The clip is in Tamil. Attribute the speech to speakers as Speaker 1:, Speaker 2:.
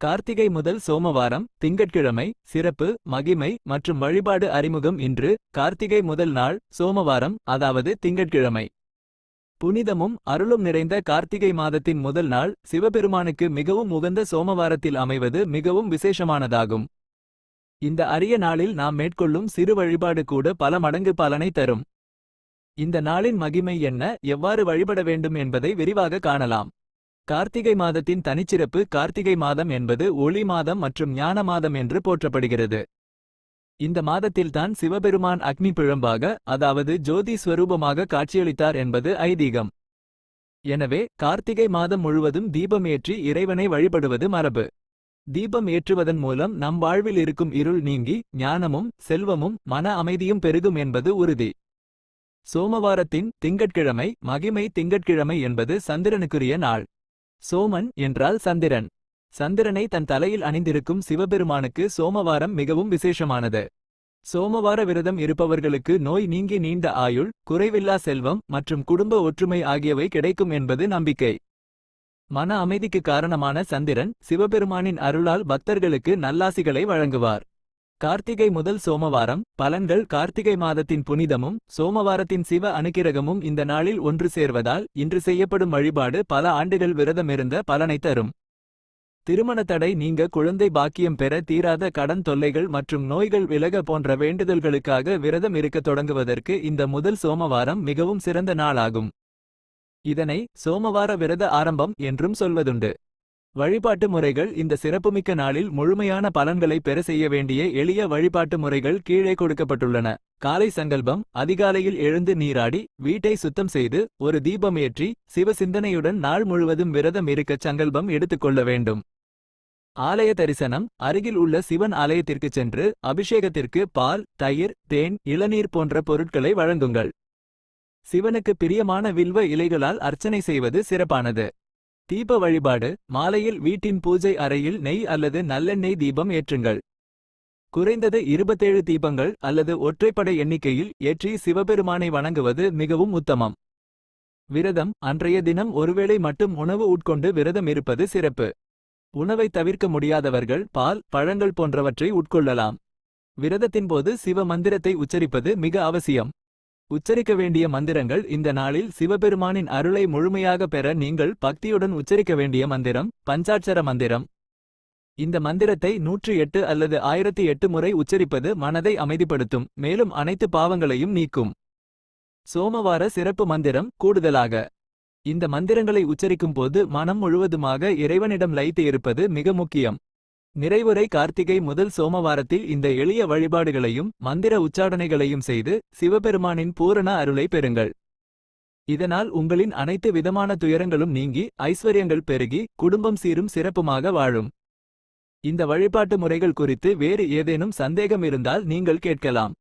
Speaker 1: கார்த்திகை முதல் சோமவாரம் திங்கட்கிழமை சிறப்பு மகிமை மற்றும் வழிபாடு அறிமுகம். இன்று கார்த்திகை முதல் நாள் சோமவாரம், அதாவது திங்கட்கிழமை. புனிதமும் அருளும் நிறைந்த கார்த்திகை மாதத்தின் முதல் நாள் சிவபெருமானுக்கு மிகவும் உகந்த சோமவாரத்தில் அமைவது மிகவும் விசேஷமானதாகும். இந்த அரிய நாளில் நாம் மேற்கொள்ளும் சிறு வழிபாடு கூட பல மடங்கு பலனை தரும். இந்த நாளின் மகிமை என்ன, எவ்வாறு வழிபட வேண்டும் என்பதை விரிவாக காணலாம். கார்த்திகை மாதத்தின் தனிச்சிறப்பு. கார்த்திகை மாதம் என்பது ஒளி மாதம் மற்றும் ஞான மாதம் என்று போற்றப்படுகிறது. இந்த மாதத்தில்தான் சிவபெருமான் அக்னி பிழம்பாக, அதாவது ஜோதி ஸ்வரூபமாக காட்சியளித்தார் என்பது ஐதீகம். எனவே கார்த்திகை மாதம் முழுவதும் தீபம் ஏற்றி இறைவனை வழிபடுவது மரபு. தீபம் ஏற்றுவதன் மூலம் நம் வாழ்வில் இருக்கும் இருள் நீங்கி ஞானமும் செல்வமும் மன அமைதியும் பெருகும் என்பது உறுதி. சோமவாரத்தின் திங்கட்கிழமை மகிமை. திங்கட்கிழமை என்பது சந்திரனுக்குரிய நாள். சோமன் என்றால் சந்திரன். சந்திரனை தன் தலையில் அணிந்திருக்கும் சிவபெருமானுக்கு சோமவாரம் மிகவும் விசேஷமானது. சோமவார விரதம் இருப்பவர்களுக்கு நோய் நீங்கி நீண்ட ஆயுள், குறைவில்லா செல்வம் மற்றும் குடும்ப ஒற்றுமை ஆகியவை கிடைக்கும் என்பது நம்பிக்கை. மன அமைதிக்கு காரணமான சந்திரன் சிவபெருமானின் அருளால் பக்தர்களுக்கு நல்லாசிகளை வழங்குவார். கார்த்திகை முதல் சோமவாரம் பலன்கள். கார்த்திகை மாதத்தின் புனிதமும் சோமவாரத்தின் சிவ அனுக்கிரகமும் இந்த நாளில் ஒன்று சேர்வதால் இன்று செய்யப்படும் வழிபாடு பல ஆண்டுகள் விரதமிருந்த பலனை தரும். திருமண தடை நீங்க, குழந்தை பாக்கியம் பெற, தீராத கடன் தொல்லைகள் மற்றும் நோய்கள் விலக போன்ற வேண்டுதல்களுக்காக விரதம் இருக்கத் தொடங்குவதற்கு இந்த முதல் சோமவாரம் மிகவும் சிறந்த நாளாகும். இதனை சோமவார விரத ஆரம்பம் என்றும் சொல்வதுண்டு. வழிபாட்டு முறைகள். இந்த சிறப்புமிக்க நாளில் முழுமையான பலன்களை பெற செய்ய வேண்டிய எளிய வழிபாட்டு முறைகள் கீழே கொடுக்கப்பட்டுள்ளன. காலை சங்கல்பம். அதிகாலையில் எழுந்து நீராடி வீட்டை சுத்தம் செய்து ஒரு தீபம் ஏற்றி சிவ சிந்தனையுடன் நாள் முழுவதும் விரதம் இருக்கச் சங்கல்பம் எடுத்துக்கொள்ள வேண்டும். ஆலய தரிசனம். அருகில் உள்ள சிவன் ஆலயத்திற்கு சென்று அபிஷேகத்திற்கு பால், தயிர், தேன், இளநீர் போன்ற பொருட்களை வழங்குங்கள். சிவனுக்கு பிரியமான வில்வ இலைகளால் அர்ச்சனை செய்வது சிறப்பானது. தீப வழிபாடு. மாலையில் வீட்டின் பூஜை அறையில் நெய் அல்லது நல்லெண்ணெய் தீபம் ஏற்றுங்கள். குறைந்தது 27 தீபங்கள் அல்லது ஒற்றைப்படை எண்ணிக்கையில் ஏற்றி சிவபெருமானை வணங்குவது மிகவும் உத்தமம். விரதம். அன்றைய தினம் ஒருவேளை மட்டும் உணவு உட்கொண்டு விரதம் இருப்பது சிறப்பு. உணவை தவிர்க்க முடியாதவர்கள் பால், பழங்கள் போன்றவற்றை உட்கொள்ளலாம். விரதத்தின்போது சிவ மந்திரத்தை உச்சரிப்பது மிக அவசியம். உச்சரிக்க வேண்டிய மந்திரங்கள். இந்த நாளில் சிவபெருமானின் அருளை முழுமையாக பெற நீங்கள் பக்தியுடன் உச்சரிக்க வேண்டிய மந்திரம் பஞ்சாட்சர மந்திரம். இந்த மந்திரத்தை 108 அல்லது 1008 முறை உச்சரிப்பது மனதை அமைதிப்படுத்தும், மேலும் அனைத்து பாவங்களையும் நீக்கும். சோமவார சிறப்பு மந்திரம். கூடுதலாக இந்த மந்திரங்களை உச்சரிக்கும் போது மனம் முழுவதுமாக இறைவனிடம் லயித்து இருப்பது மிக முக்கியம். நிறைவுரை. கார்த்திகை முதல் சோமவாரத்தில் இந்த எளிய வழிபாடுகளையும் மந்திர உச்சாடனைகளையும் செய்து சிவபெருமானின் பூரண அருளை பெறுங்கள். இதனால் உங்களின் அனைத்து விதமான துயரங்களும் நீங்கி ஐஸ்வர்யங்கள் பெருகி குடும்பம் சீரும் சிறப்புமாக வாழும். இந்த வழிபாட்டு முறைகள் குறித்து வேறு ஏதேனும் சந்தேகம் இருந்தால் நீங்கள் கேட்கலாம்.